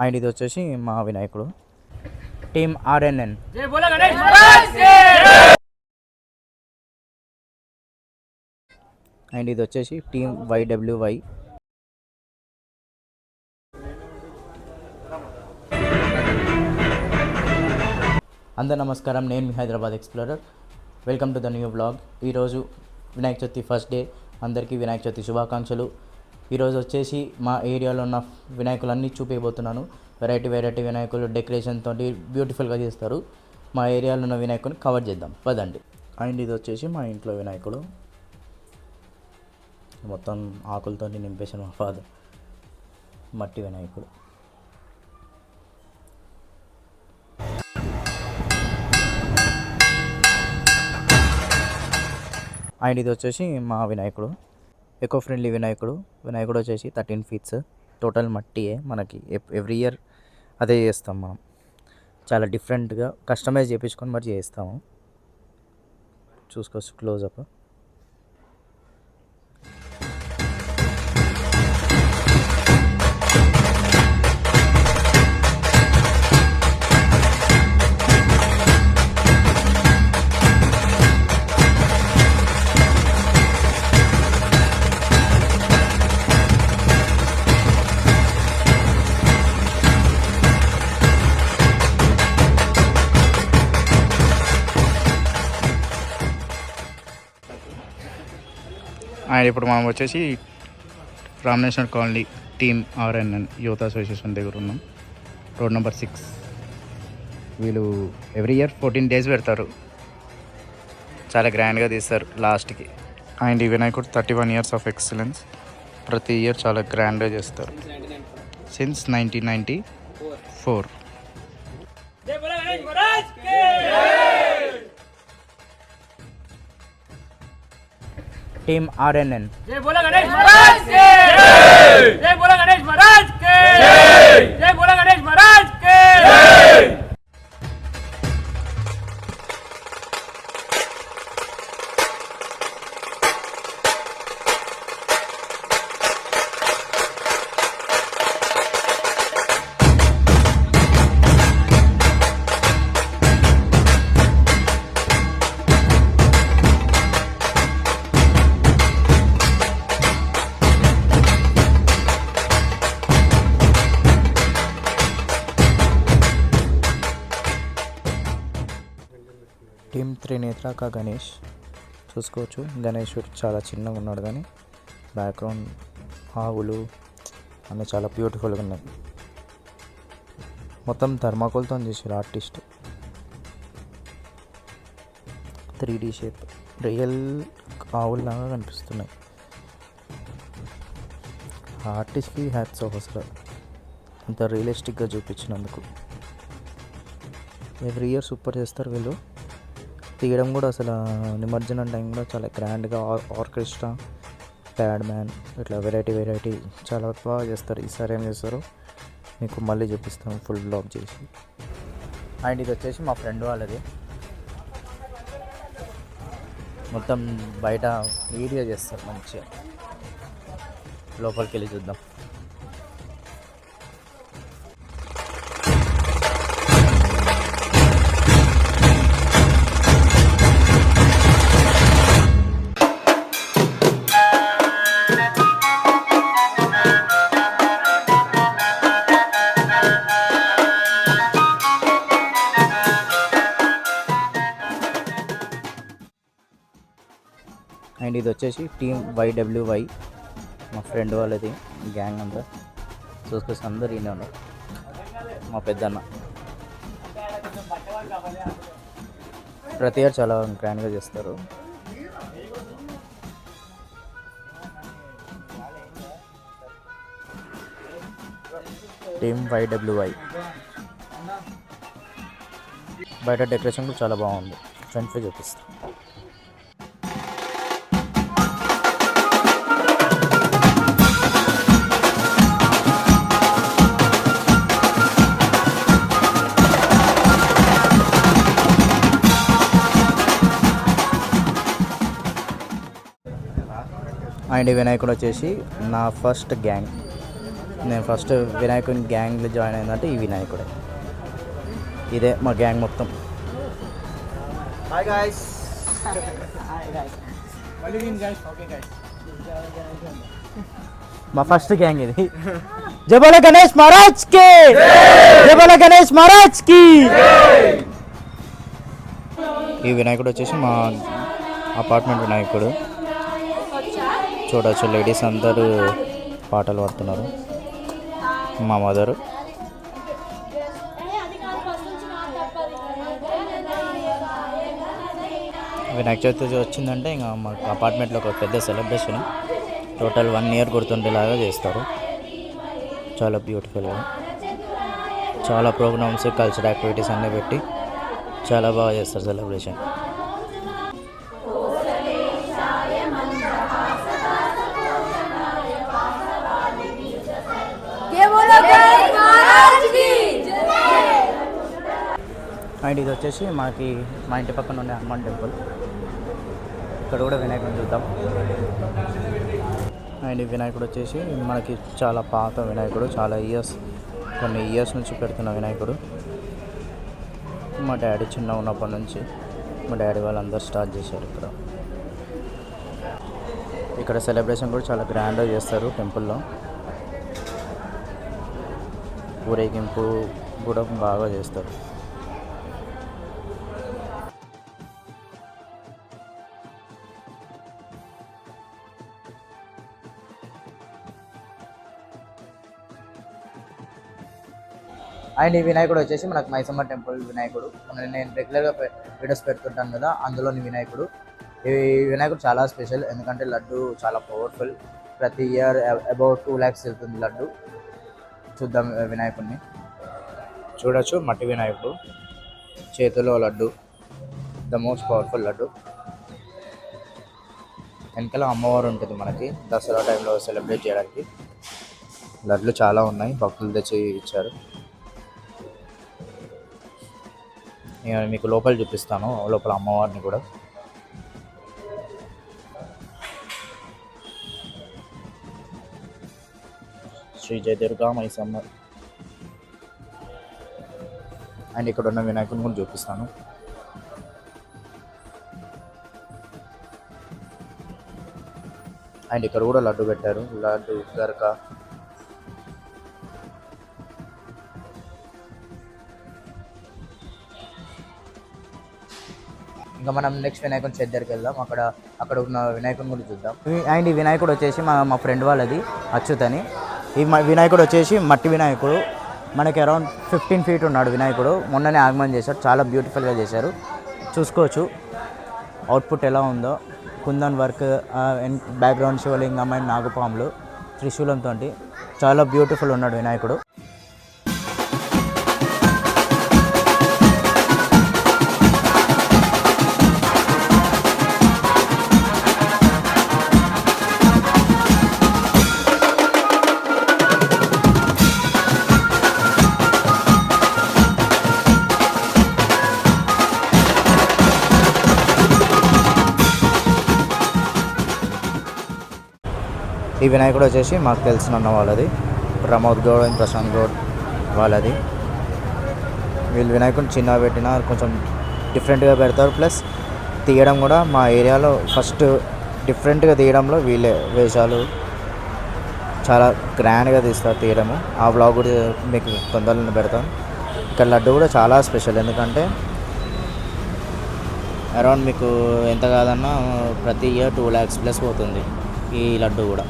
And ఇది వచ్చేసి మా వినాయకుడు టీమ్ ఆర్ఎన్ఎన్. అండ్ ఇది వచ్చేసి టీమ్ వైడబ్ల్యూవై. అందరు నమస్కారం, నేను మీ Hyderabad explorer. Welcome to the new blog. ఈరోజు వినాయక చవితి ఫస్ట్ డే. అందరికీ వినాయక చవితి శుభాకాంక్షలు. ఈరోజు వచ్చేసి మా ఏరియాలో ఉన్న వినాయకులన్నీ చూపించబోతున్నాను. వెరైటీ వినాయకులు డెకరేషన్తో బ్యూటిఫుల్గా చేస్తారు. మా ఏరియాలో ఉన్న వినాయకుని కవర్ చేద్దాం పదండి. అండ్ ఇది వచ్చేసి మా ఇంట్లో వినాయకుడు. మొత్తం ఆకులతో నింపేసిన మా ఫాదర్. మట్టి వినాయకుడు. అండ్ ఇది వచ్చేసి మా వినాయకుడు, ఎకో ఫ్రెండ్లీ వినాయకుడు. వినాయకుడు వచ్చేసి 13 feet. టోటల్ మట్టియే. మనకి ఎవ్రీ ఇయర్ అదే చేస్తాం మనం. చాలా డిఫరెంట్గా కస్టమైజ్ చేయించుకొని మరి చేస్తాము. చూసుకోవచ్చు క్లోజప్. అండ్ ఇప్పుడు మనం వచ్చేసి Ramaneshwar colony team RNN youth association దగ్గర ఉన్నాం. Road number 6. వీళ్ళు ఎవ్రీ ఇయర్ 14 days పెడతారు. చాలా గ్రాండ్గా తీస్తారు లాస్ట్కి. అండ్ ఈ వినాయకుడు 31 years of ఎక్సలెన్స్. ప్రతి ఇయర్ చాలా గ్రాండ్గా చేస్తారు సిన్స్ 1994. Team RNN. जय बोला गणेश महाराज के जय. जय बोला गणेश महाराज के जय. जय बोला गणेश महाराज के जय. టీమ్ త్రినేత్ర కా గణేష్. చూసుకోవచ్చు గణేశుడు చాలా చిన్నగా ఉన్నాడు, కానీ బ్యాక్గ్రౌండ్ ఆవులు అన్నీ చాలా బ్యూటిఫుల్గా ఉన్నాయి. మొత్తం థర్మాకోల్తో చేసారు ఆర్టిస్ట్. 3D షేప్, రియల్ ఆవుల్లాగా కనిపిస్తున్నాయి. ఆర్టిస్ట్కి హ్యాట్స్ ఆఫ్ అసలు అంత రియలిస్టిక్గా చూపించినందుకు. ఎవ్రీ ఇయర్ సూపర్ చేస్తారు వీళ్ళు. తీయడం కూడా అసలు నిమజ్జనం టైం కూడా చాలా గ్రాండ్గా ఆర్కెస్ట్రా, ప్యాడ్ మ్యాన్ ఇట్లా వెరైటీ చాలా బాగా చేస్తారు. ఈసారి ఏం చేస్తారో మీకు మళ్ళీ చూపిస్తాం ఫుల్ బ్లాగ్ చేసి. అండ్ ఇది వచ్చేసి మా ఫ్రెండ్ వాళ్ళది. మొత్తం బయట వీడియో చేస్తారు మంచిగా. లోపలికి వెళ్ళి చూద్దాం. అండ్ ఇది వచ్చేసి టీమ్ వైడబ్ల్యూవై, మా ఫ్రెండ్ వాళ్ళది గ్యాంగ్ అంతా. చూసుకొచ్చి అందరు ఈయన ఉన్నారు. మా పెద్దన్న ప్రతి ఇయర్ చాలా గ్రాండ్గా చేస్తారు. టీమ్ వైడబ్ల్యూవై. బయట డెకరేషన్ కూడా చాలా బాగుంది. ఫ్రంట్ చూపిస్తాను. అండ్ వినాయకుడు వచ్చేసి నా ఫస్ట్ గ్యాంగ్. నేను ఫస్ట్ వినాయకుని గ్యాంగ్లో జాయిన్ అయిందంటే ఈ వినాయకుడే. ఇదే మా గ్యాంగ్ మొత్తం. Hi guys. మా ఫస్ట్ గ్యాంగ్ ఇది. జబల గణేష్ మహారాజ్ కి, జబల గణేష్ మహారాజ్ కి. ఈ వినాయకుడు వచ్చేసి మా అపార్ట్మెంట్ వినాయకుడు. చూడవచ్చు లేడీస్ అందరూ పాటలు పాడుతున్నారు. మా మదరు. వినాయక చవితి వచ్చిందంటే ఇంకా మా అపార్ట్మెంట్లో ఒక పెద్ద సెలబ్రేషన్. టోటల్ 1 year గుర్తుండేలాగా చేస్తారు. చాలా బ్యూటిఫుల్గా, చాలా ప్రోగ్రామ్స్, కల్చరల్ యాక్టివిటీస్ అన్నీ పెట్టి చాలా బాగా చేస్తారు సెలబ్రేషన్. అండ్ ఇది వచ్చేసి మా ఇంటి పక్కన ఉండే హనుమాన్ టెంపుల్. ఇక్కడ కూడా వినాయకుడిని చూద్దాం. అండ్ ఈ వినాయకుడు వచ్చేసి మనకి చాలా పాత వినాయకుడు, కొన్ని ఇయర్స్ నుంచి పెడుతున్న వినాయకుడు. మా డాడీ చిన్న ఉన్నప్పటి నుంచి మా డాడీ వాళ్ళందరూ స్టార్ట్ చేశారు ఇక్కడ. ఇక్కడ సెలబ్రేషన్ కూడా చాలా గ్రాండ్గా చేస్తారు టెంపుల్లో. ఊరేగింపు కూడా బాగా చేస్తారు. అండ్ ఈ వినాయకుడు వచ్చేసి మనకు మైసమ్మ టెంపుల్ వినాయకుడు. నేను రెగ్యులర్గా వీడియోస్ పెడుతుంటాను కదా, అందులోని వినాయకుడు. ఈ వినాయకుడు చాలా స్పెషల్, ఎందుకంటే లడ్డు చాలా పవర్ఫుల్. ప్రతి ఇయర్ అబౌట్ 2 lakhs వెళ్తుంది లడ్డు. చూద్దాం వినాయకుడిని. చూడొచ్చు మట్టి వినాయకుడు, చేతిలో laddu, the most powerful laddu. వెనకాల అమ్మవారు ఉంటుంది మనకి దసరా టైంలో సెలబ్రేట్ చేయడానికి. లడ్లు చాలా ఉన్నాయి, భక్తులు తెచ్చి ఇచ్చారు. నేను మీకు లోపల చూపిస్తాను, లోపల అమ్మవారిని కూడా. శ్రీ జయదుర్గా మైసమ్మ. అండ్ ఇక్కడ ఉన్న వినాయకుని కూడా చూపిస్తాను. అండ్ ఇక్కడ కూడా లడ్డు పెట్టారు, లడ్డు గరక. ఇంకా మనం నెక్స్ట్ వినాయకుని షెడ్ దగ్గరికి వెళ్దాం. అక్కడ ఉన్న వినాయకుని కూడా చూద్దాం. అండ్ ఈ వినాయకుడు వచ్చేసి మా ఫ్రెండ్ వాళ్ళది అచ్యుత్ అని. ఈ వినాయకుడు వచ్చేసి మట్టి వినాయకుడు. మనకి అరౌండ్ 15 feet ఉన్నాడు వినాయకుడు. మొన్ననే ఆగమనం చేశారు, చాలా బ్యూటిఫుల్గా చేశారు. చూసుకోవచ్చు అవుట్పుట్ ఎలా ఉందో. కుందన్ వర్క్, బ్యాక్గ్రౌండ్ శివలింగం అండ్ నాగుపాములు, త్రిశూలంతో చాలా బ్యూటిఫుల్ ఉన్నాడు వినాయకుడు. ఈ వినాయకుడు వచ్చేసి మాకు తెలిసిన వాళ్ళది, ప్రమోద్ గౌడ్ అండ్ ప్రశాంత్ గౌడ్ వాళ్ళది. వీళ్ళు వినాయకుడిని చిన్నగా పెట్టినా కొంచెం డిఫరెంట్గా పెడతారు. ప్లస్ తీయడం కూడా మా ఏరియాలో ఫస్ట్ డిఫరెంట్గా తీయడంలో వీళ్ళే. వేషాలు చాలా గ్రాండ్గా తీస్తారు తీయడము. ఆ వ్లాగ్ కూడా మీకు తొందరలో పెడతాం. ఇక్కడ లడ్డు కూడా చాలా స్పెషల్, ఎందుకంటే అరౌండ్ మీకు ఎంత కాదన్నా ప్రతి ఇయర్ 2 lakhs+ పోతుంది ఈ లడ్డు కూడా.